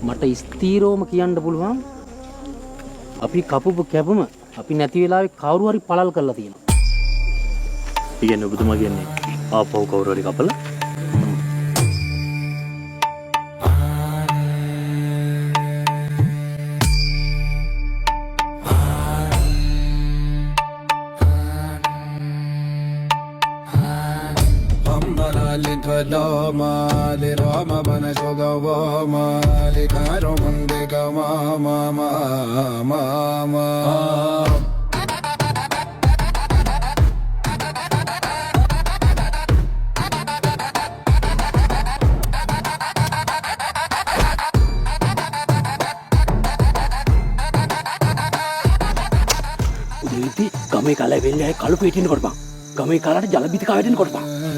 මට ස්ථීරවම කියන්න පුළුවන් අපි කපපු කැපම අපි නැති වෙලාවේ කවුරු හරි පළල් කරලා තියෙනවා. ඉතින් ඔබතුමා කියන්නේ ආපහු කවුරු හරි කපලා Mali Rama Bana Shogava Mali Karo Mandega Mama Mama උදේටි ගමේ කලයි වෙන්නේ කළු පිටින් කොටපන්. ගමේ කාලට ජල බිතිකා වැටෙන්න කොටපන්.